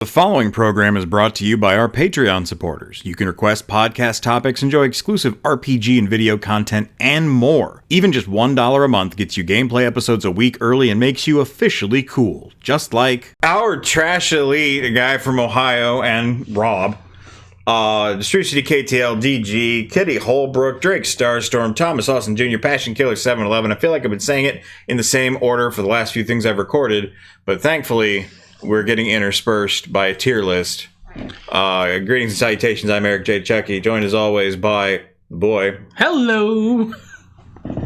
The following program is brought to you by our Patreon supporters. You can request podcast topics, enjoy exclusive RPG and video content, and more. Even just $1 a month gets you gameplay episodes a week early and makes you officially cool. Just like our Trash Elite, a guy from Ohio, and Rob. Street City KTL, DG, Kitty Holbrook, Drake Starstorm, Thomas Austin Jr., Passion Killer 711. I feel like I've been saying it in the same order for the last few things I've recorded, but thankfully we're getting interspersed by a tier list. Greetings and salutations, I'm Eric J. Chucci, joined as always by the boy. Hello!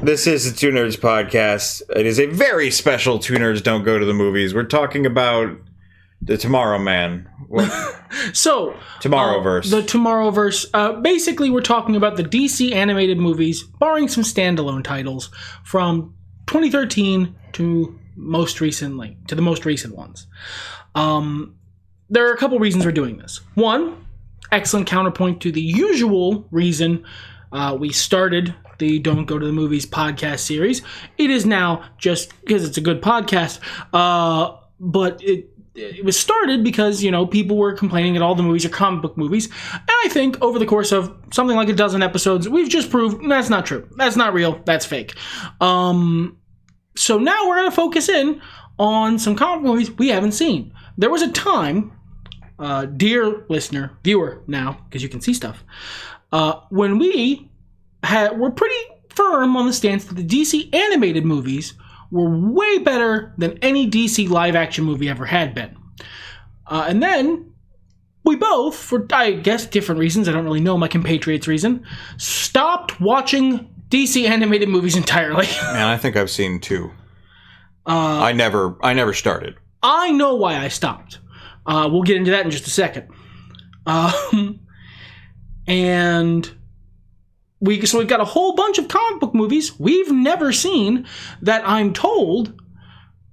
This is the Two Nerds Podcast. It is a very special Two Nerds Don't Go to the Movies. We're talking about the Tomorrow Man. So, Tomorrowverse. The Tomorrowverse. Basically, we're talking about the DC animated movies, barring some standalone titles, from 2013 to the most recent ones. There are a couple reasons we're doing this. One, excellent counterpoint to the usual reason we started the Don't Go to the Movies podcast series. It is now just because it's a good podcast, but it was started because, people were complaining that all the movies are comic book movies. And I think over the course of something like a dozen episodes, we've just proved that's not true. That's not real. That's fake. So now we're going to focus in on some comic movies we haven't seen. There was a time, dear listener, viewer now, because you can see stuff, when we were pretty firm on the stance that the DC animated movies were way better than any DC live-action movie ever had been. And then we both, for I guess different reasons, I don't really know my compatriots' reason, stopped watching DC animated movies entirely. Man, I think I've seen two. I never started. I know why I stopped. We'll get into that in just a second. And we've got a whole bunch of comic book movies we've never seen that I'm told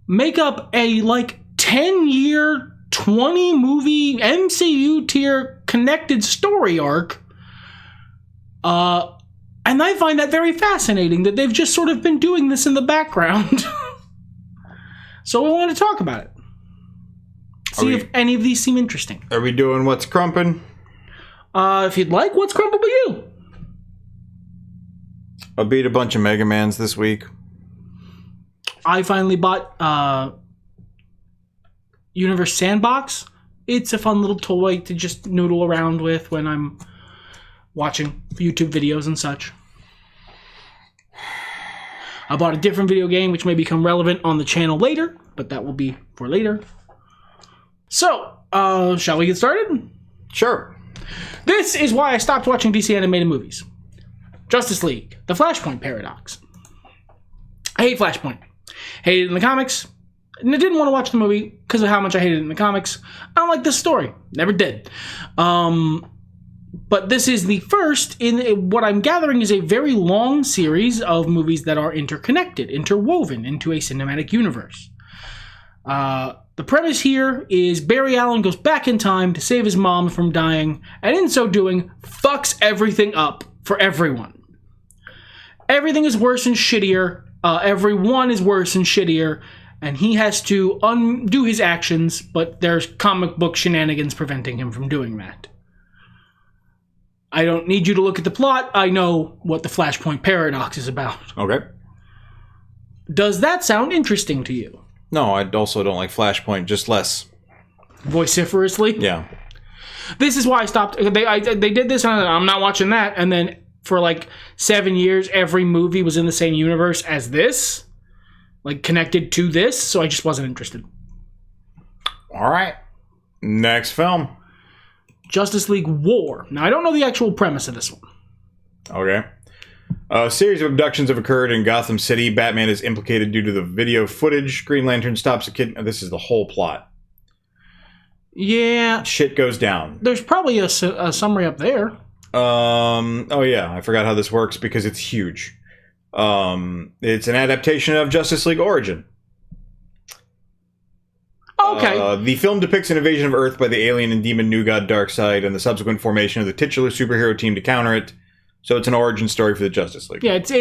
make up a 10-year, 20-movie MCU tier connected story arc. And I find that very fascinating that they've just sort of been doing this in the background. So we want to talk about it. See if any of these seem interesting. Are we doing What's Crumpin'? If you'd like, what's crumpin' with you? I beat a bunch of Mega Mans this week. I finally bought Universe Sandbox. It's a fun little toy to just noodle around with when I'm watching YouTube videos and such. I bought a different video game which may become relevant on the channel later, but that will be for later. So, shall we get started? Sure. This is why I stopped watching DC animated movies. Justice League, the Flashpoint Paradox. I hate Flashpoint. Hated it in the comics. And I didn't want to watch the movie because of how much I hated it in the comics. I don't like this story. Never did. But this is the first in what I'm gathering is a very long series of movies that are interconnected, interwoven into a cinematic universe. The premise here is Barry Allen goes back in time to save his mom from dying, and in so doing, fucks everything up for everyone. Everything is worse and shittier. Everyone is worse and shittier, and he has to undo his actions, but there's comic book shenanigans preventing him from doing that. I don't need you to look at the plot. I know what the Flashpoint Paradox is about. Okay. Does that sound interesting to you? No, I also don't like Flashpoint, just less. Vociferously? Yeah. This is why I stopped. They did this, and I'm not watching that. And then for 7 years, every movie was in the same universe as this. Connected to this, so I just wasn't interested. All right. Next film. Justice League War. Now, I don't know the actual premise of this one. Okay. A series of abductions have occurred in Gotham City. Batman is implicated due to the video footage. Green Lantern stops a kid. This is the whole plot. Yeah. Shit goes down. There's probably a summary up there. Oh yeah, I forgot how this works because it's huge. It's an adaptation of Justice League Origin. Okay. The film depicts an invasion of Earth by the alien and demon new god Darkseid and the subsequent formation of the titular superhero team to counter it. So it's an origin story for the Justice League. Yeah, it's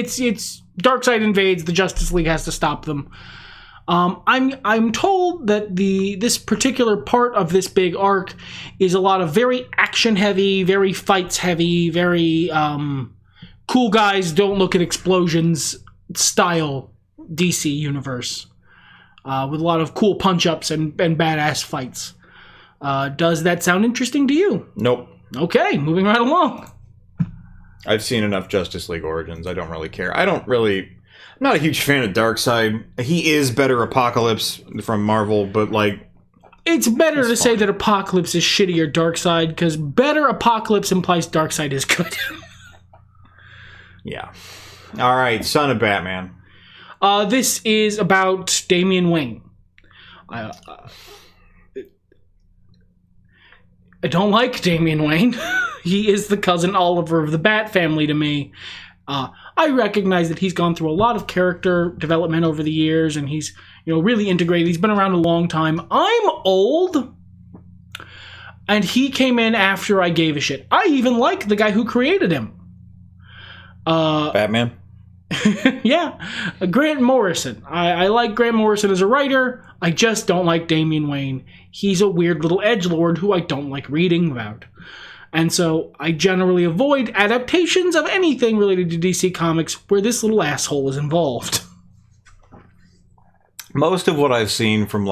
Darkseid invades, the Justice League has to stop them. I'm told that this particular part of this big arc is a lot of very action heavy, very fights heavy, very cool guys don't look at explosions style DC universe, with a lot of cool punch ups and badass fights. Does that sound interesting to you? Nope. Okay, moving right along. I've seen enough Justice League Origins. I don't really care. I'm not a huge fan of Darkseid. He is better Apocalypse from Marvel, but it's better to say that Apocalypse is shittier Darkseid, because better Apocalypse implies Darkseid is good. Yeah. All right, Son of Batman. This is about Damian Wayne. I don't like Damian Wayne. He is the cousin Oliver of the Bat family to me. I recognize that he's gone through a lot of character development over the years, and he's really integrated. He's been around a long time. I'm old, and he came in after I gave a shit. I even like the guy who created him. Batman? Yeah, Grant Morrison. I like Grant Morrison as a writer. I just don't like Damian Wayne. He's a weird little edgelord who I don't like reading about. And so I generally avoid adaptations of anything related to DC Comics where this little asshole is involved. Most of what I've seen from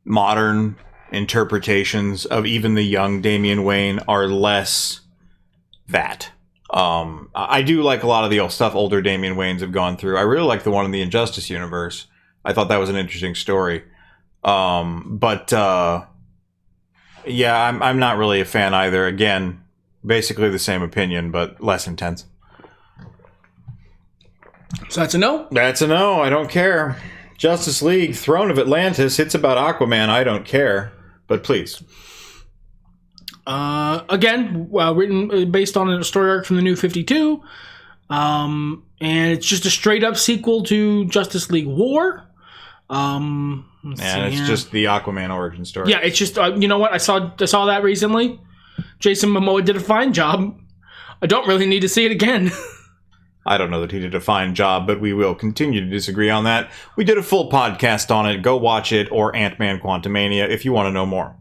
modern interpretations of even the young Damian Wayne are less that. I do like a lot of the old stuff older Damian Waynes have gone through. I really like the one in the Injustice universe. I thought that was an interesting story. Yeah, I'm not really a fan either. Again, basically the same opinion, but less intense. So that's a no? That's a no. I don't care. Justice League, Throne of Atlantis. It's about Aquaman. I don't care. But please. Again, written based on a story arc from the New 52. And it's just a straight up sequel to Justice League War. It's just the Aquaman origin story. Yeah, it's just you know what, I saw that recently. Jason Momoa did a fine job. I don't really need to see it again. I don't know that he did a fine job, but we will continue to disagree on that. We did a full podcast on it. Go watch it, or Ant-Man Quantumania if you want to know more.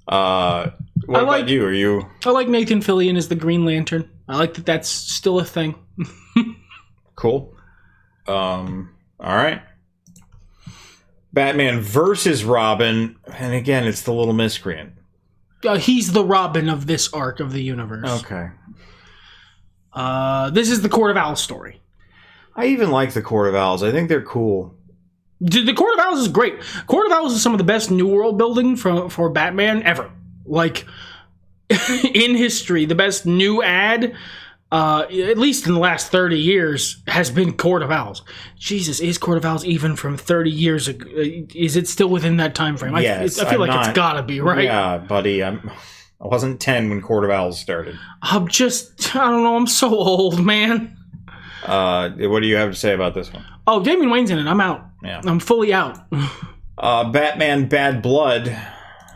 What about you? I like Nathan Fillion as the Green Lantern. I like that that's still a thing. Cool. All right. Batman versus Robin, and again, it's the little miscreant. He's the Robin of this arc of the universe. Okay. This is the Court of Owls story. I even like the Court of Owls. I think they're cool. The Court of Owls is great. Court of Owls is some of the best New World building for Batman ever. In history, the best new ad, at least in the last 30 years, has been Court of Owls. Jesus, is Court of Owls even from 30 years ago? Is it still within that time frame? Yes, I feel like it's gotta be, right? Yeah, buddy. I wasn't 10 when Court of Owls started. I don't know, I'm so old, man. What do you have to say about this one? Oh, Damian Wayne's in it. I'm out. Yeah. I'm fully out. Batman Bad Blood.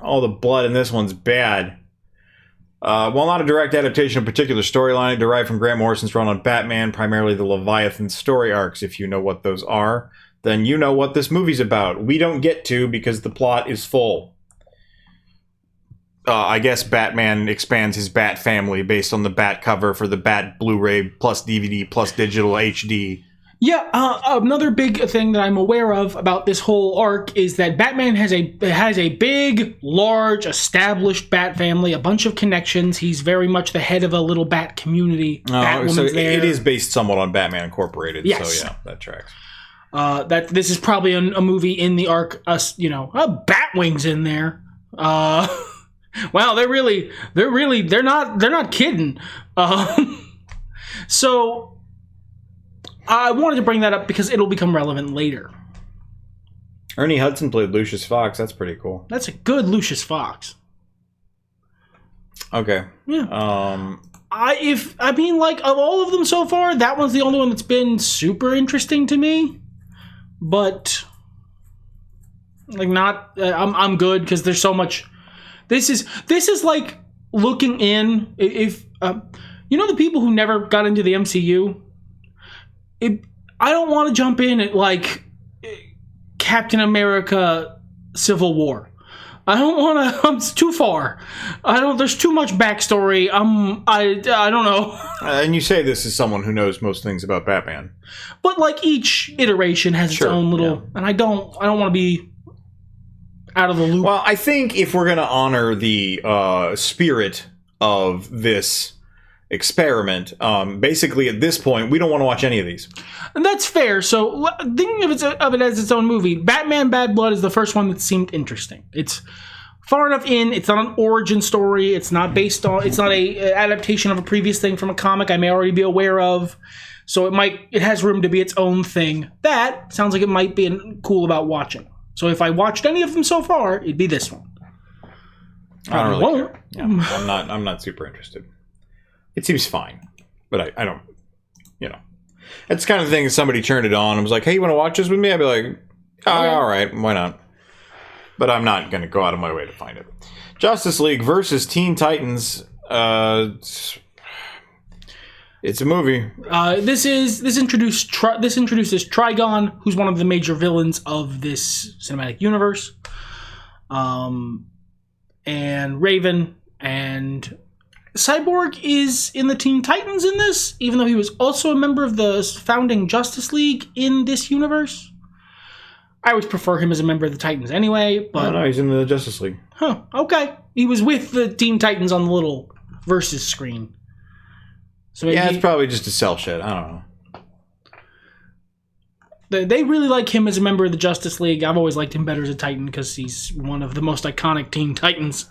All the blood in this one's bad. While not a direct adaptation of a particular storyline, it derived from Grant Morrison's run on Batman, primarily the Leviathan story arcs. If you know what those are, then you know what this movie's about. We don't get to because the plot is full. I guess Batman expands his Bat family based on the Bat cover for the Bat Blu-ray plus DVD plus digital HD. Yeah, another big thing that I'm aware of about this whole arc is that Batman has a big, large, established Bat family, a bunch of connections. He's very much the head of a little Bat community. So it is based somewhat on Batman Incorporated. Yes. So yeah, that tracks. That this is probably a movie in the arc. Batwing's in there. Wow, they're not kidding. So I wanted to bring that up because it'll become relevant later. Ernie Hudson played Lucius Fox. That's pretty cool. That's a good Lucius Fox. Okay. Yeah. Of all of them so far, that one's the only one that's been super interesting to me. But I'm good because there's so much. This is like looking in. If the people who never got into the MCU. I don't want to jump in at Captain America Civil War. I don't want to. It's too far. There's too much backstory. I don't know. And you say this as someone who knows most things about Batman. But like each iteration has its own little, and I don't want to be out of the loop. Well, I think if we're gonna honor the spirit of this experiment, basically at this point we don't want to watch any of these. And that's fair. So thinking of it as its own movie, Batman Bad Blood is the first one that seemed interesting. It's far enough in. It's not an origin story. It's not based on. It's not a adaptation of a previous thing from a comic I may already be aware of. So it has room to be its own thing. That sounds like it might be cool about watching. So if I watched any of them so far, it'd be this one. I don't really care. Yeah, I'm not super interested. It seems fine, but I don't, It's the kind of thing if somebody turned it on and was like, hey, you want to watch this with me? I'd be like, all right, why not? But I'm not going to go out of my way to find it. Justice League versus Teen Titans. It's a movie. This introduces Trigon, who's one of the major villains of this cinematic universe. And Raven and Cyborg is in the Teen Titans in this, even though he was also a member of the founding Justice League in this universe. I always prefer him as a member of the Titans anyway, but... No, he's in the Justice League. Huh, okay. He was with the Teen Titans on the little versus screen. So it's probably just a cell shit. I don't know. They really like him as a member of the Justice League. I've always liked him better as a Titan because he's one of the most iconic Teen Titans.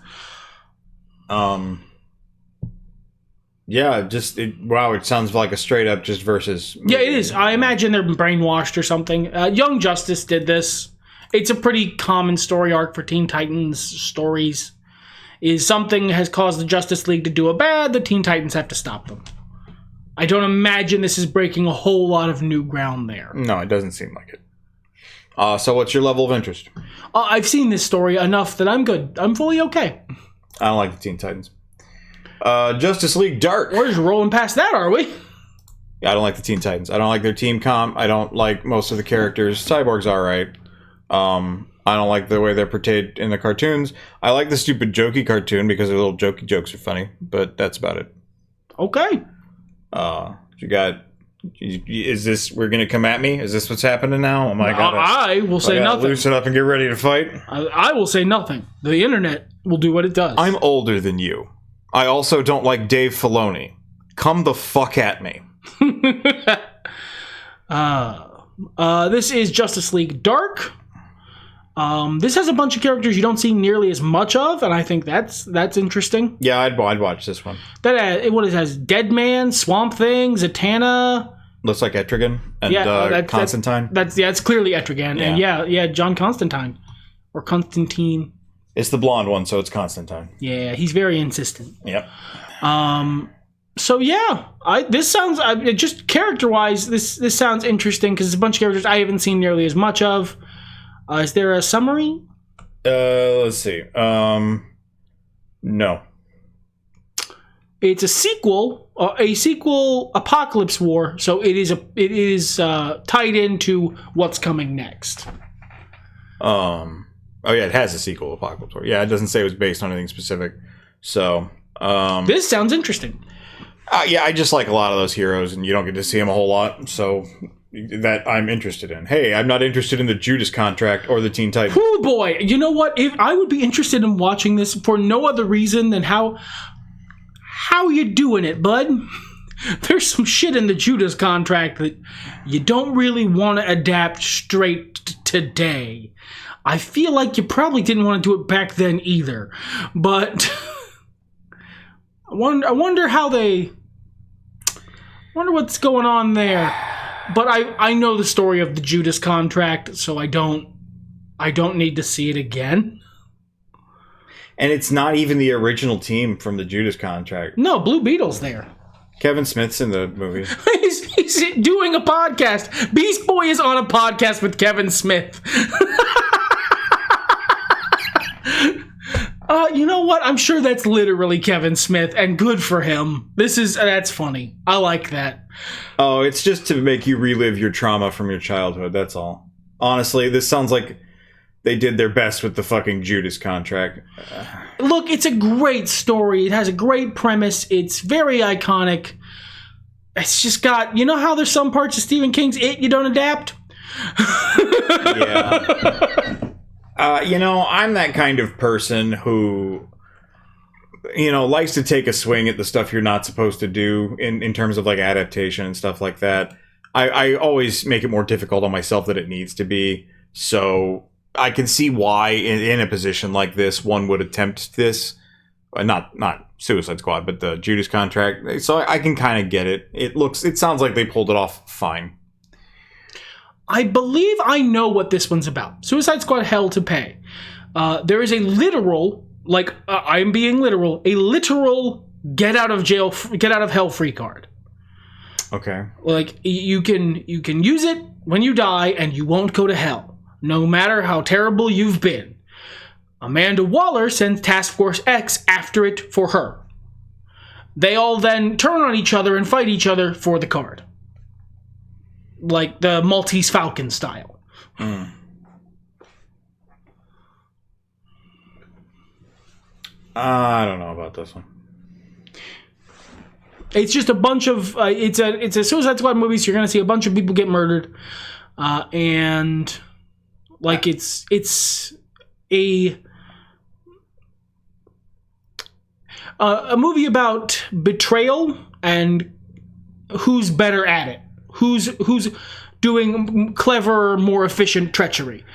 Yeah, it sounds like a straight up just versus movie. Yeah, it is. I imagine they're brainwashed or something. Young Justice did this. It's a pretty common story arc for Teen Titans stories. Is something has caused the Justice League to do a bad, the Teen Titans have to stop them. I don't imagine this is breaking a whole lot of new ground there. No, it doesn't seem like it. So what's your level of interest? I've seen this story enough that I'm good. I'm fully okay. I don't like the Teen Titans. Justice League Dark. We're just rolling past that, are we? Yeah, I don't like the Teen Titans. I don't like their team comp. I don't like most of the characters. Cyborg's alright. I don't like the way they're portrayed in the cartoons. I like the stupid jokey cartoon because their little jokey jokes are funny, but that's about it. Okay. Is this, we're gonna come at me? Is this what's happening now? I will say nothing. Loosen up and get ready to fight. I will say nothing. The internet will do what it does. I'm older than you. I also don't like Dave Filoni. Come the fuck at me. This is Justice League Dark. This has a bunch of characters you don't see nearly as much of, and I think that's interesting. Yeah, I'd watch this one. What has Deadman, Swamp Thing, Zatanna. Looks like Etrigan and Constantine. It's clearly Etrigan, and John Constantine or Constantine. It's the blonde one, so it's Constantine. Yeah, he's very insistent. Yep. So yeah, this sounds just character-wise. This sounds interesting because it's a bunch of characters I haven't seen nearly as much of. Is there a summary? Let's see. No. It's a sequel, Apocalypse War. So it is tied into what's coming next. Oh yeah, it has a sequel, Apocalypse War. Yeah, it doesn't say it was based on anything specific. So this sounds interesting. Yeah, I just like a lot of those heroes, and you don't get to see them a whole lot. So that I'm interested in. Hey, I'm not interested in the Judas Contract or the Teen Titans. Oh boy, you know what? If I would be interested in watching this for no other reason than how you doing it, bud? There's some shit in the Judas Contract that you don't really want to adapt straight today. I feel like you probably didn't want to do it back then either, but I wonder how they. Wonder what's going on there. But I know the story of the Judas Contract, so I don't need to see it again. And it's not even the original team from the Judas Contract. No, Blue Beetle's there. Kevin Smith's in the movie. he's doing a podcast. Beast Boy is on a podcast with Kevin Smith. You know what? I'm sure that's literally Kevin Smith, and good for him. That's funny. I like that. Oh, it's just to make you relive your trauma from your childhood. That's all. Honestly, this sounds like they did their best with the fucking Judas contract. Look, it's a great story. It has a great premise. It's very iconic. It's just got, you know how there's some parts of Stephen King's It you don't adapt? Yeah. I'm that kind of person who, likes to take a swing at the stuff you're not supposed to do in terms of like adaptation and stuff like that. I always make it more difficult on myself than it needs to be. So I can see why in a position like this, one would attempt this. Not Suicide Squad, but the Judas contract. So I can kind of get it. It sounds like they pulled it off fine. I believe I know what this one's about. Suicide Squad Hell to Pay. There is a literal, I'm being literal, a literal get out of hell free card. Okay. Like you can use it when you die and you won't go to hell, no matter how terrible you've been. Amanda Waller sends Task Force X after it for her. They all then turn on each other and fight each other for the card. Like the Maltese Falcon style. Mm. I don't know about this one. It's just a bunch of it's a Suicide Squad movie, so you're gonna see a bunch of people get murdered, and like it's a movie about betrayal and who's better at it, who's doing clever, more efficient treachery.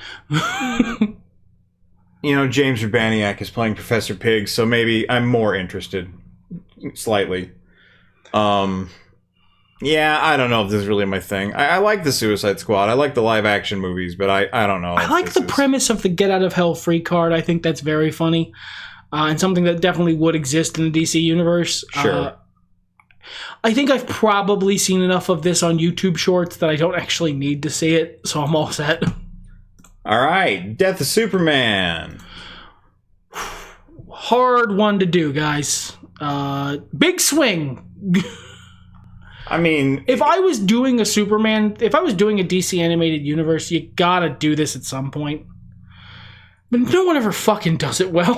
James Urbaniak is playing Professor Pig, so maybe I'm more interested, slightly. Yeah, I don't know if this is really my thing. I like the Suicide Squad. I like the live action movies, but I don't know. I like the premise of the Get Out of Hell free card. I think that's very funny, and something that definitely would exist in the DC universe. Sure. I think I've probably seen enough of this on YouTube Shorts that I don't actually need to see it, so I'm all set. All right, Death of Superman. Hard one to do, guys. Big swing. I mean, if I was doing a DC animated universe, you gotta do this at some point. But no one ever fucking does it well.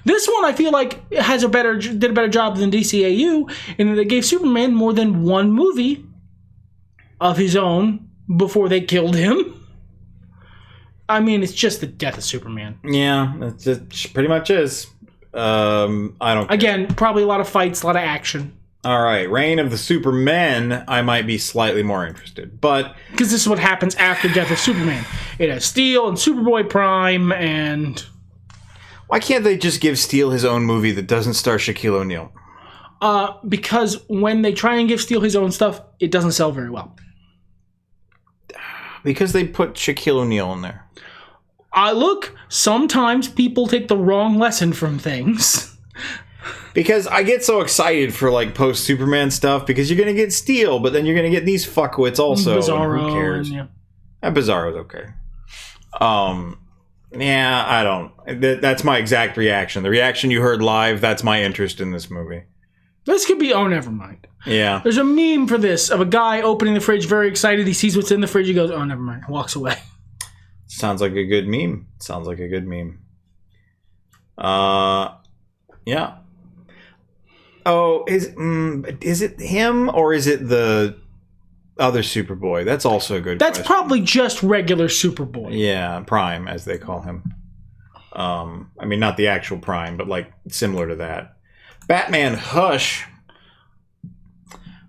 This one, I feel like, did a better job than DCAU, in that they gave Superman more than one movie of his own before they killed him. I mean, it's just the Death of Superman. Yeah, it pretty much is. I don't care. Again, probably a lot of fights, a lot of action. All right, Reign of the Supermen, I might be slightly more interested, but... Because this is what happens after Death of Superman. It has Steel and Superboy Prime and... Why can't they just give Steel his own movie that doesn't star Shaquille O'Neal? Because when they try and give Steel his own stuff, it doesn't sell very well. Because they put Shaquille O'Neal in there. Look, sometimes people take the wrong lesson from things. Because I get so excited for like post-Superman stuff because you're going to get Steel, but then you're going to get these fuckwits also. Bizarro. Who cares? Yeah. Bizarro's okay. Yeah, I don't. That's my exact reaction. The reaction you heard live, that's my interest in this movie. This could be, oh, never mind. Yeah. There's a meme for this of a guy opening the fridge, very excited. He sees what's in the fridge. He goes, oh, never mind. Walks away. Sounds like a good meme. Yeah. Oh, is it him or is it the other Superboy? That's also a good question. Probably just regular Superboy. Yeah, Prime, as they call him. I mean, not the actual Prime, but like similar to that. Batman Hush.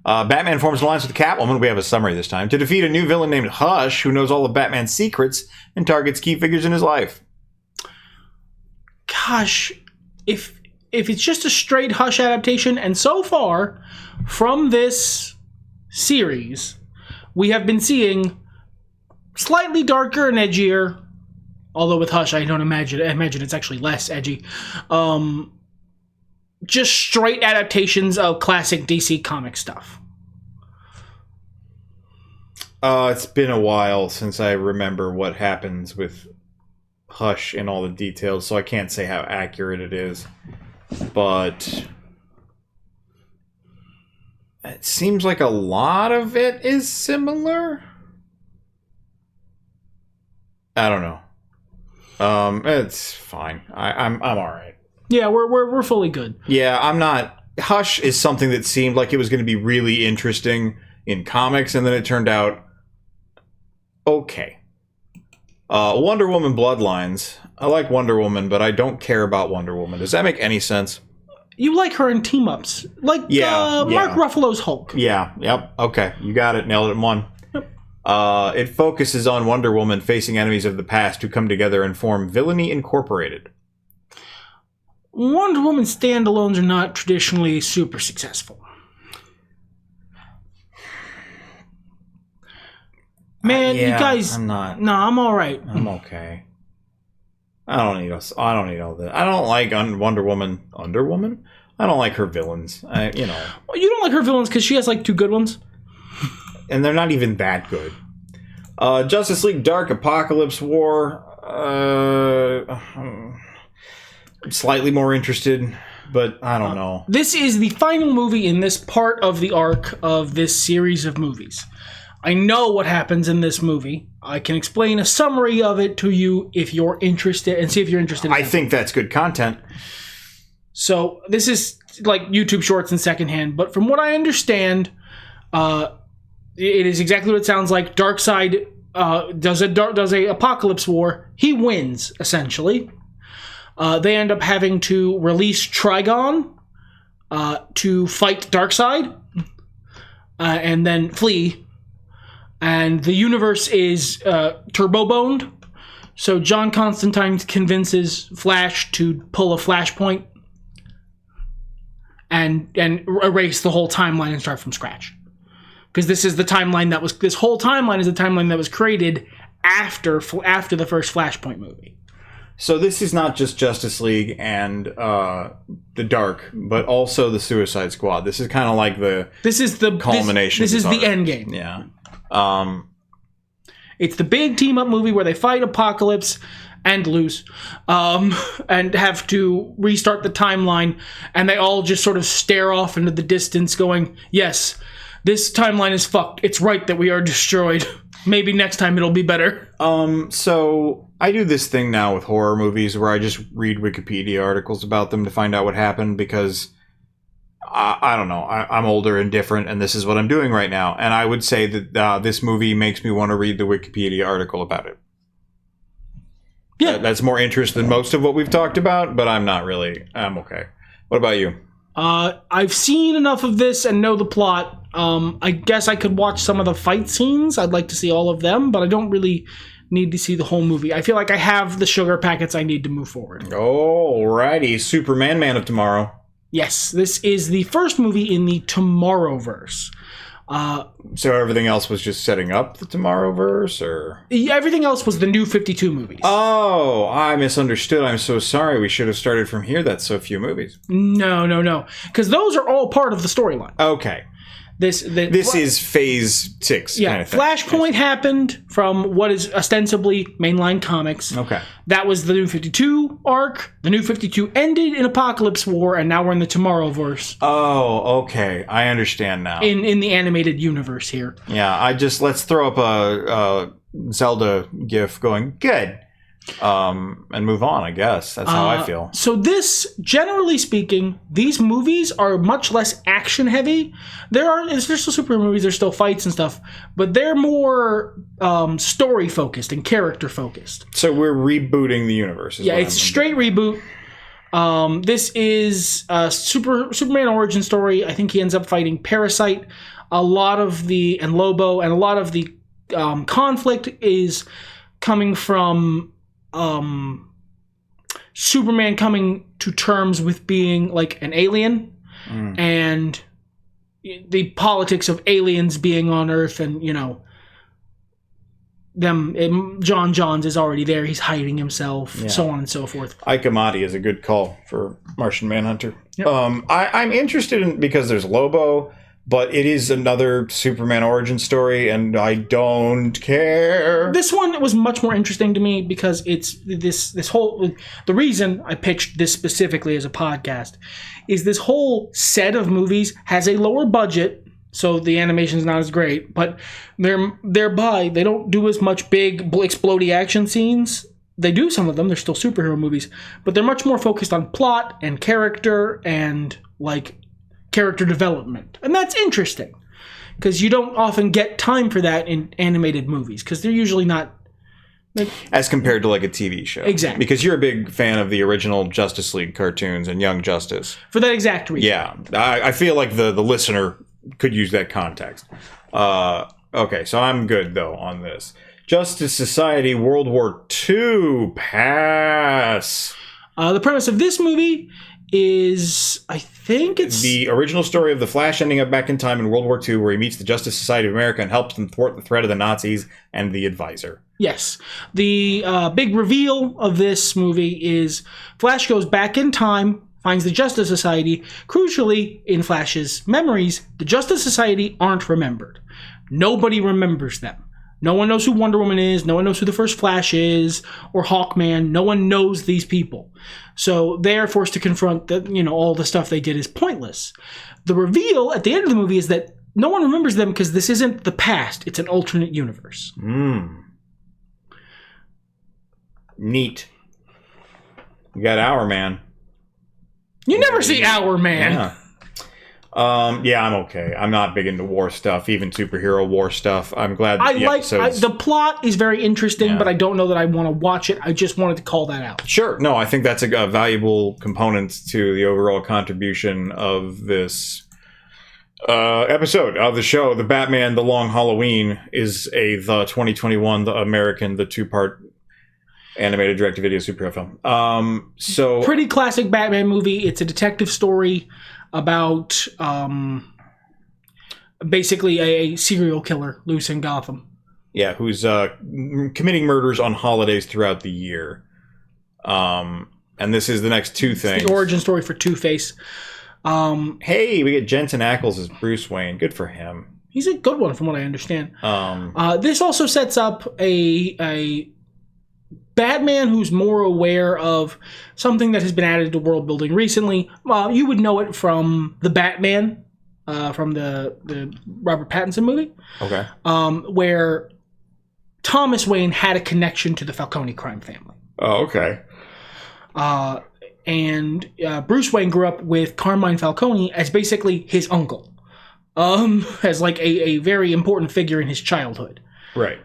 Batman forms an alliance with Catwoman, we have a summary this time, to defeat a new villain named Hush, who knows all of Batman's secrets and targets key figures in his life. Gosh, if it's just a straight Hush adaptation, and so far, from this series, we have been seeing slightly darker and edgier, although with Hush, I imagine it's actually less edgy, just straight adaptations of classic DC comic stuff. It's been a while since I remember what happens with Hush in all the details, so I can't say how accurate it is. But it seems like a lot of it is similar. I don't know. It's fine. I'm all right. Yeah, we're fully good. Yeah, I'm not. Hush is something that seemed like it was going to be really interesting in comics, and then it turned out okay. Wonder Woman Bloodlines. I like Wonder Woman, but I don't care about Wonder Woman. Does that make any sense? You like her in team-ups. Like Mark Ruffalo's Hulk. Yeah, yep. Okay, you got it. Nailed it in one. Yep. It focuses on Wonder Woman facing enemies of the past who come together and form Villainy Incorporated. Wonder Woman standalones are not traditionally super successful. Man, you guys... I'm not. No, I'm all right. I'm okay. I don't need all that. I don't like Wonder Woman. Wonder Woman? I don't like her villains. Well, you don't like her villains because she has, like, 2 good ones. And they're not even that good. Justice League Dark Apocalypse War. I'm slightly more interested, but I don't know. This is the final movie in this part of the arc of this series of movies. I know what happens in this movie. I can explain a summary of it to you if you're interested, and see if you're interested in I think that's good content. So this is like YouTube Shorts in secondhand, but from what I understand, it is exactly what it sounds like. Darkseid does a apocalypse war. He wins, essentially. They end up having to release Trigon to fight Darkseid and then flee. And the universe is turbo-boned. So John Constantine convinces Flash to pull a flashpoint and erase the whole timeline and start from scratch. Because this is the timeline that was... This whole timeline is the timeline that was created after the first Flashpoint movie. So this is not just Justice League and the Dark, but also the Suicide Squad. This is kind of like the culmination. This is the end game. Yeah. It's the big team-up movie where they fight Apocalypse and lose, and have to restart the timeline, and they all just sort of stare off into the distance going, yes, this timeline is fucked. It's right that we are destroyed. Maybe next time it'll be better. So I do this thing now with horror movies where I just read Wikipedia articles about them to find out what happened, because I don't know. I'm older and different, and this is what I'm doing right now. And I would say that this movie makes me want to read the Wikipedia article about it. Yeah. That's more interest than most of what we've talked about, but I'm not really. I'm okay. What about you? I've seen enough of this and know the plot. I guess I could watch some of the fight scenes. I'd like to see all of them, but I don't really need to see the whole movie. I feel like I have the sugar packets I need to move forward. Alrighty. Superman, Man of Tomorrow. Yes, this is the first movie in the Tomorrowverse. So everything else was just setting up the Tomorrowverse, or? Everything else was the New 52 movies. Oh, I misunderstood. I'm so sorry. We should have started from here. That's so few movies. No. Because those are all part of the storyline. Okay. This is phase 6 kind of thing. Flashpoint happened from what is ostensibly mainline comics. Okay. That was the New 52 arc. The New 52 ended in Apocalypse War, and now we're in the Tomorrowverse. Oh, okay. I understand now. In the animated universe here. Yeah, let's throw up a Zelda gif going, good. And move on, I guess. That's how I feel. So this, generally speaking, these movies are much less action heavy. There's still super movies, there's still fights and stuff, but they're more story focused and character focused. So we're rebooting the universe. Yeah, it's a straight reboot. This is a Superman origin story. I think he ends up fighting Parasite. And Lobo, and a lot of the conflict is coming from Superman coming to terms with being like an alien, and the politics of aliens being on Earth, and John Johns is already there. He's hiding himself, so on and so forth. Ike Amati is a good call for Martian Manhunter. Yep. I'm interested in because there's Lobo, but it is another Superman origin story, and I don't care. This one was much more interesting to me because it's this whole... The reason I pitched this specifically as a podcast is this whole set of movies has a lower budget so the animation's not as great. But thereby, they don't do as much big explodey action scenes. They do some of them. They're still superhero movies, but they're much more focused on plot and character and like character development, and that's interesting because you don't often get time for that in animated movies because they're usually not. As compared to like a TV show. Exactly. Because you're a big fan of the original Justice League cartoons and Young Justice. For that exact reason. Yeah. I feel like the listener could use that context. Okay, so I'm good, though, on this. Justice Society World War II pass. The premise of this movie is, I think it's... the original story of the Flash ending up back in time in World War II where he meets the Justice Society of America and helps them thwart the threat of the Nazis and the Advisor. Yes. The big reveal of this movie is Flash goes back in time, finds the Justice Society. Crucially, in Flash's memories, the Justice Society aren't remembered. Nobody remembers them. No one knows who Wonder Woman is. No one knows who the first Flash is, or Hawkman. No one knows these people. So they are forced to confront that, all the stuff they did is pointless. The reveal at the end of the movie is that no one remembers them because this isn't the past. It's an alternate universe. Neat. You got Our Man. You never see Our Man. Yeah. I'm okay. I'm not big into war stuff, even superhero war stuff. I'm glad that the plot is very interesting, but I don't know that I want to watch it. I just wanted to call that out. Sure. No, I think that's a valuable component to the overall contribution of this episode of the show. The Batman, The Long Halloween is the 2021, the American, the two-part animated direct-to-video superhero film. So pretty classic Batman movie. It's a detective story about basically a serial killer loose in Gotham. Yeah, who's committing murders on holidays throughout the year. And this is the next two things. It's the origin story for Two-Face. Hey, we get Jensen Ackles as Bruce Wayne. Good for him. He's a good one from what I understand. This also sets up a Batman who's more aware of something that has been added to world building recently. Well, you would know it from the Batman, from the Robert Pattinson movie. Okay. Where Thomas Wayne had a connection to the Falcone crime family. Oh, okay. And Bruce Wayne grew up with Carmine Falcone as basically his uncle. As like a very important figure in his childhood. Right.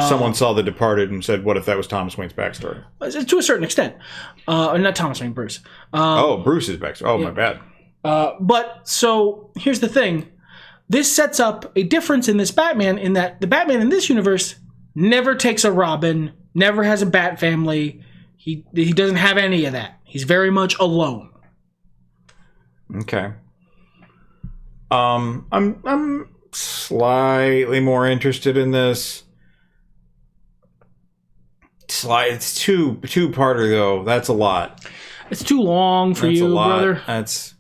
Someone saw The Departed and said, what if that was Thomas Wayne's backstory? To a certain extent. Not Thomas Wayne, Bruce. Bruce's backstory. Oh, yeah. My bad. But, so, here's the thing. This sets up a difference in this Batman in that the Batman in this universe never takes a Robin, never has a Bat family. He doesn't have any of that. He's very much alone. Okay. I'm slightly more interested in this. It's two-parter though. That's a lot. It's too long for you, brother. This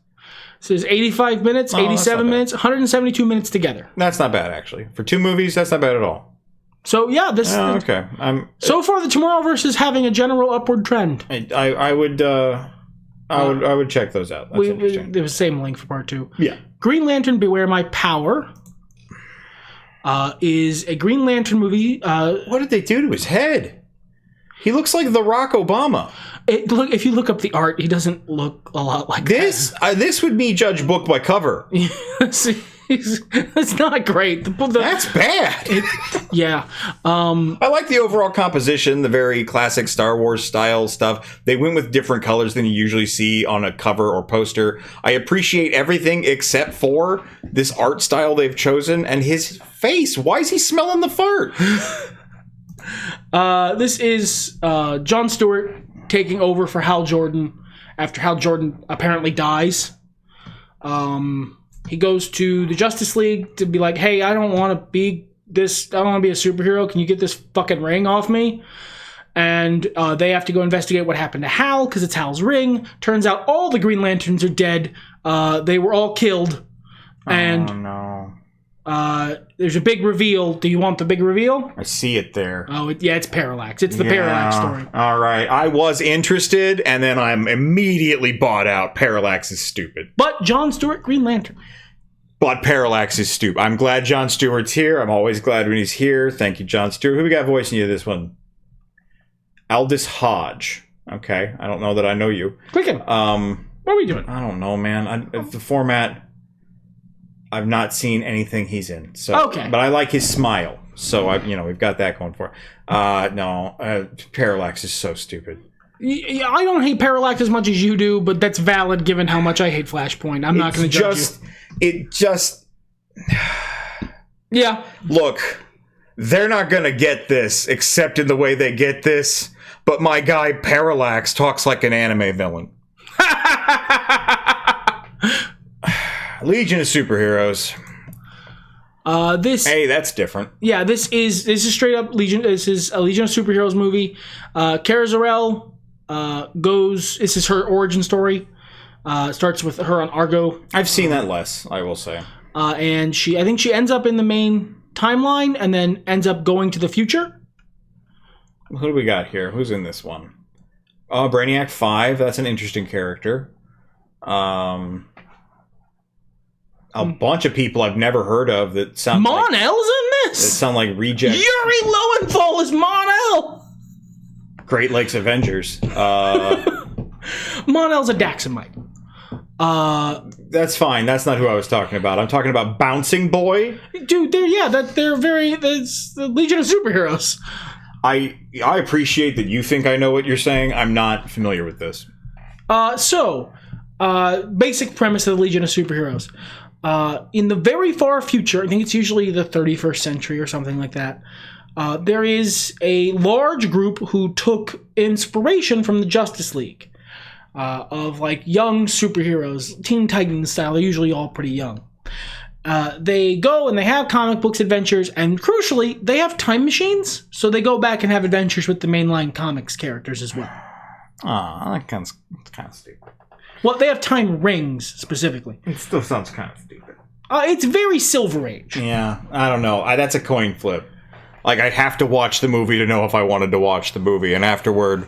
is 85 minutes, 87 minutes, 172 minutes together. That's not bad, actually. For two movies, that's not bad at all. So yeah, this. Okay. So far, the Tomorrowverse is having a general upward trend. I would check those out. That's interesting. It was the same link for part 2. Yeah. Green Lantern: Beware My Power is a Green Lantern movie. What did they do to his head? He looks like the Barack Obama. If you look up the art, he doesn't look a lot like this. This would be judge book by cover. It's not great. That's bad. Yeah. I like the overall composition, the very classic Star Wars style stuff. They went with different colors than you usually see on a cover or poster. I appreciate everything except for this art style they've chosen and his face. Why is he smelling the fart? This is Jon Stewart taking over for Hal Jordan after Hal Jordan apparently dies. He goes to the Justice League to be like, hey, I don't want to be a superhero. Can you get this fucking ring off me? And they have to go investigate what happened to Hal because it's Hal's ring. Turns out all the Green Lanterns are dead. They were all killed. And oh, no. There's a big reveal. Do you want the big reveal? I see it there. Oh, it's Parallax. It's the Parallax story. All right. I was interested, and then I'm immediately bought out. Parallax is stupid. But Jon Stewart, Green Lantern. But Parallax is stupid. I'm glad Jon Stewart's here. I'm always glad when he's here. Thank you, Jon Stewart. Who we got voicing you this one? Aldous Hodge. Okay, I don't know that I know you. Click him. What are we doing? I don't know, man. The format, I've not seen anything he's in. So, okay. But I like his smile. So, we've got that going for it. Parallax is so stupid. Yeah, I don't hate Parallax as much as you do, but that's valid given how much I hate Flashpoint. I'm not going to judge you. Yeah. Look, they're not going to get this except in the way they get this, but my guy Parallax talks like an anime villain. Legion of Superheroes. Hey, that's different. Yeah, this is straight up Legion. This is a Legion of Superheroes movie. Kara Zor-El this is her origin story. Starts with her on Argo. I've seen that less, I will say. And I think she ends up in the main timeline and then ends up going to the future. Who do we got here? Who's in this one? Brainiac 5. That's an interesting character. A bunch of people I've never heard of that sound Mon-El's in this? That sound like rejects. Yuri Lowenthal is Mon-El! Great Lakes Avengers. Mon-El's a Daxamite. That's fine. That's not who I was talking about. I'm talking about Bouncing Boy. Dude, that's the Legion of Superheroes. I appreciate that you think I know what you're saying. I'm not familiar with this. Basic premise of the Legion of Superheroes. In the very far future, I think it's usually the 31st century or something like that, there is a large group who took inspiration from the Justice League of like young superheroes, Teen Titans style. They're usually all pretty young. They go and they have comic books adventures, and crucially, they have time machines, so they go back and have adventures with the mainline comics characters as well. That kind of stupid. Well, they have time rings specifically. It still sounds kind of stupid. It's very Silver Age. Yeah, I don't know. That's a coin flip. Like, I'd have to watch the movie to know if I wanted to watch the movie, and afterward,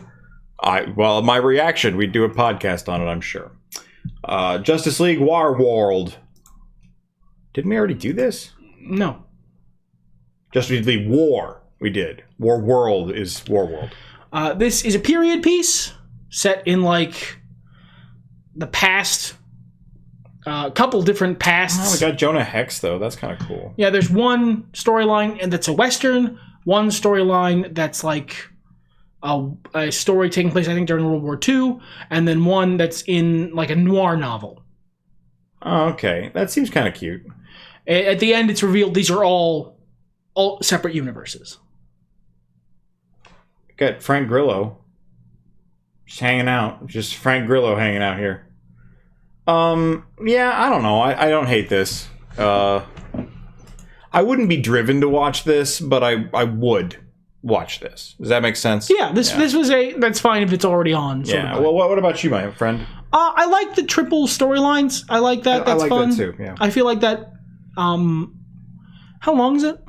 my reaction, we'd do a podcast on it, I'm sure. Justice League War World. Didn't we already do this? No. Justice League War, we did. War World is War World. This is a period piece set in, like, the past. Couple different pasts. Oh, we got Jonah Hex, though. That's kind of cool. Yeah, there's one storyline and that's a Western, one storyline that's like a story taking place, I think, during World War II, and then one that's in like a noir novel. Oh, okay. That seems kind of cute. At the end, it's revealed these are all separate universes. Got Frank Grillo just hanging out. Just Frank Grillo hanging out here. Yeah, I don't know. I don't hate this. I wouldn't be driven to watch this, but I would watch this. Does that make sense? Yeah, this was that's fine if it's already on. Yeah. Well, what about you, my friend? I like the triple storylines. I like that. That's I like fun. that too. Yeah. I feel like that. How long is it?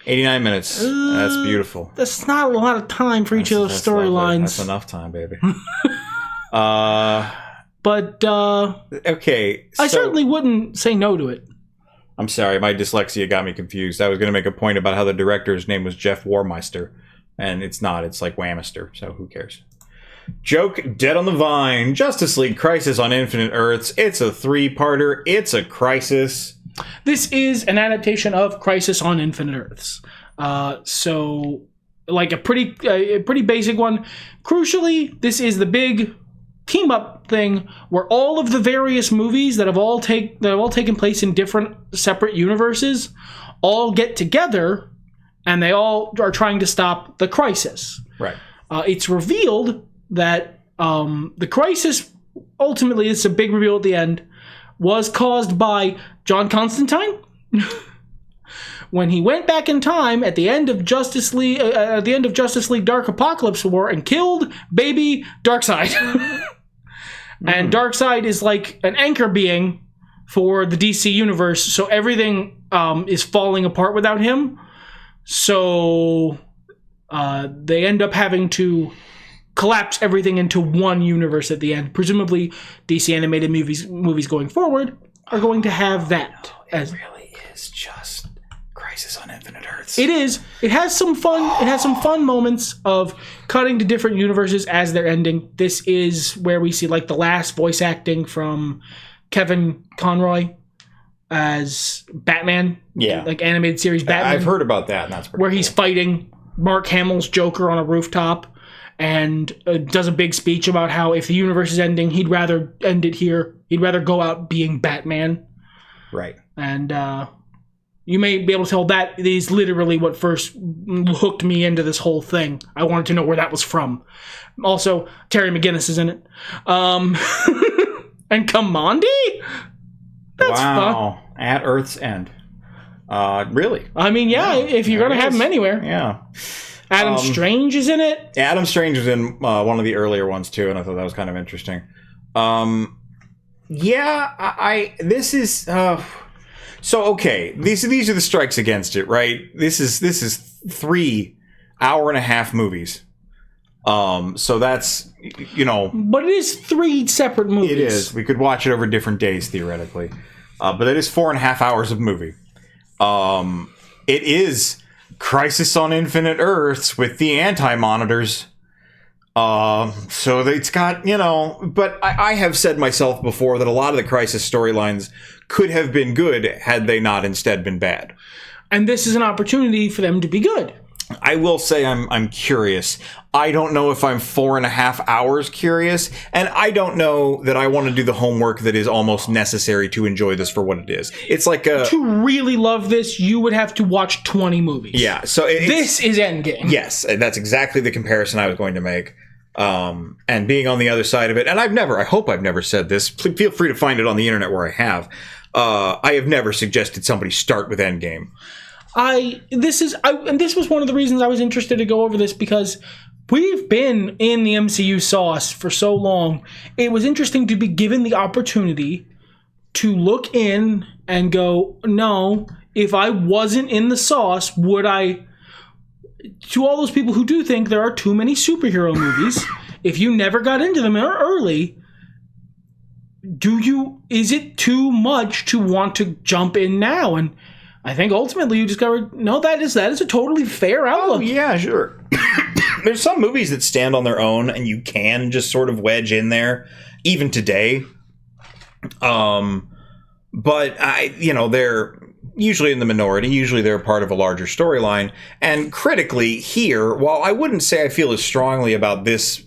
89 minutes. That's beautiful. That's not a lot of time for each of those storylines. That's enough time, baby. But okay. I certainly wouldn't say no to it. I'm sorry, my dyslexia got me confused. I was going to make a point about how the director's name was Jeff Warmeister, and it's not. It's like Wamister, so who cares? Joke Dead on the Vine. Justice League Crisis on Infinite Earths. It's a 3-parter. It's a crisis. This is an adaptation of Crisis on Infinite Earths. So, like a pretty basic one. Crucially, this is the big team up thing where all of the various movies that have all taken place in different separate universes all get together, and they all are trying to stop the crisis. Right. It's revealed that the crisis, ultimately, it's a big reveal at the end, was caused by John Constantine when he went back in time at the end of Justice League Dark Apocalypse War and killed baby Darkseid. And Darkseid is like an anchor being for the DC universe, so everything is falling apart without him. So they end up having to collapse everything into one universe at the end. Presumably, DC animated movies going forward are going to have that. It really is just Crisis on Infinite Earths. It is. It has some fun. It has some fun moments of cutting to different universes as they're ending. This is where we see like the last voice acting from Kevin Conroy as Batman. Yeah, like animated series Batman. I've heard about that. And that's pretty where cool. He's fighting Mark Hamill's Joker on a rooftop. And does a big speech about how if the universe is ending, he'd rather end it here. He'd rather go out being Batman. Right. And you may be able to tell that is literally what first hooked me into this whole thing. I wanted to know where that was from. Also, Terry McGinnis is in it. And Kamandi? That's fun. At Earth's End. Really? I mean, yeah, if you're going to have him anywhere. Yeah. Adam Strange is in it. Adam Strange was in one of the earlier ones too, and I thought that was kind of interesting. This is so okay. These are the strikes against it, right? This is 3 hour-and-a-half movies. So that's but it is 3 separate movies. It is. We could watch it over different days theoretically, but it is 4.5 hours of movie. It is Crisis on Infinite Earths with the anti-monitors. So it's got, but I have said myself before that a lot of the Crisis storylines could have been good had they not instead been bad. And this is an opportunity for them to be good. I will say I'm curious. I don't know if I'm 4.5 hours curious, and I don't know that I want to do the homework that is almost necessary to enjoy this for what it is. It's like to really love this, you would have to watch 20 movies. Yeah, so this is Endgame. Yes, and that's exactly the comparison I was going to make. And being on the other side of it, and I hope I've never said this. Feel free to find it on the internet where I have. I have never suggested somebody start with Endgame. And this was one of the reasons I was interested to go over this, because we've been in the MCU sauce for so long. It was interesting to be given the opportunity to look in and go, no, if I wasn't in the sauce, would I? To all those people who do think there are too many superhero movies, if you never got into them early, is it too much to want to jump in now? And I think ultimately you discovered, no, that is a totally fair outlook. Oh, yeah, sure. There's some movies that stand on their own and you can just sort of wedge in there, even today. But they're usually in the minority. Usually they're part of a larger storyline. And critically here, while I wouldn't say I feel as strongly about this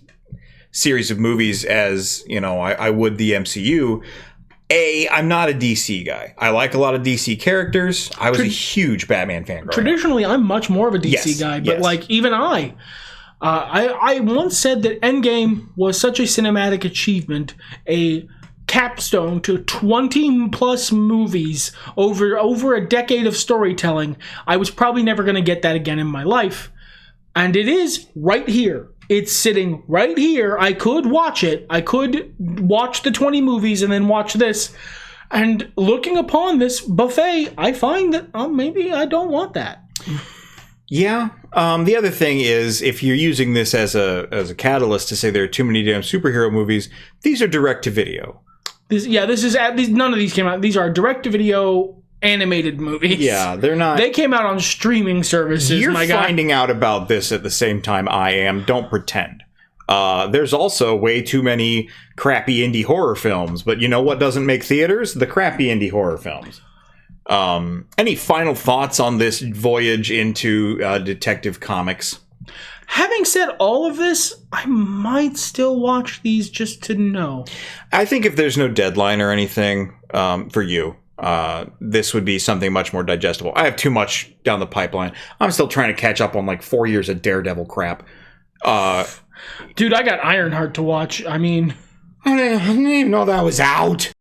series of movies as, I would the MCU, I'm not a DC guy. I like a lot of DC characters. I was a huge Batman fan growing up. Traditionally, I'm much more of a DC guy, but even I once said that Endgame was such a cinematic achievement, a capstone to 20 plus movies over a decade of storytelling. I was probably never going to get that again in my life. And it is right here. It's sitting right here. I could watch it. I could watch the 20 movies and then watch this. And looking upon this buffet, I find that maybe I don't want that. Yeah. The other thing is, if you're using this as a catalyst to say there are too many damn superhero movies, these are direct to video. None of these came out. These are direct to video animated movies. Yeah, they're not. They came out on streaming services. You're finding out about this at the same time I am. Don't pretend. There's also way too many crappy indie horror films, but you know what doesn't make theaters? The crappy indie horror films. Any final thoughts on this voyage into Detective Comics? Having said all of this, I might still watch these just to know. I think if there's no deadline or anything for you, this would be something much more digestible. I have too much down the pipeline. I'm still trying to catch up on like 4 years of Daredevil crap. Dude, I got Ironheart to watch. I mean, I didn't even know that was out.